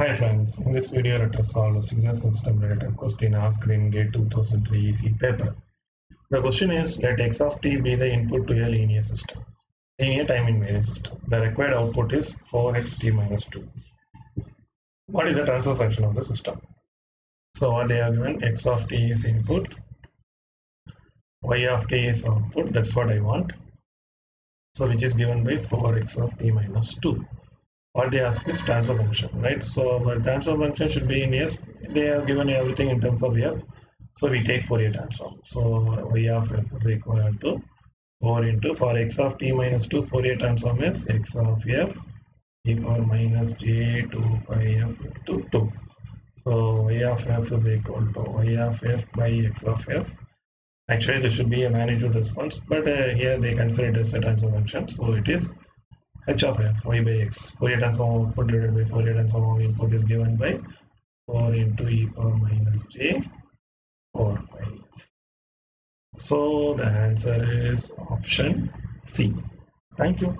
Hi friends, in this video let us solve a signal system related question asked in GATE 2003 EC paper. The question is, let x of t be the input to a linear system, linear time invariant system. The required output is 4xt minus 2. What is the transfer function of the system? So what they have given, x of t is input, y of t is output, that's what I want. So which is given by 4x of t minus 2. What they ask is transfer function, right? So our transfer function should be in S. They have given everything in terms of F. So we take Fourier transform. So y of f is equal to 4 into, for x of t minus 2, Fourier transform is x of f e power minus j 2 pi f into 2. So y of f is equal to y of f by x of f. Actually, this should be a magnitude response, but here they consider it as a transfer function. So it is h of f y by x. Fourier transform output divided by Fourier transform of input is given by 4 into e power minus j 4 pi. So the answer is option C. Thank you.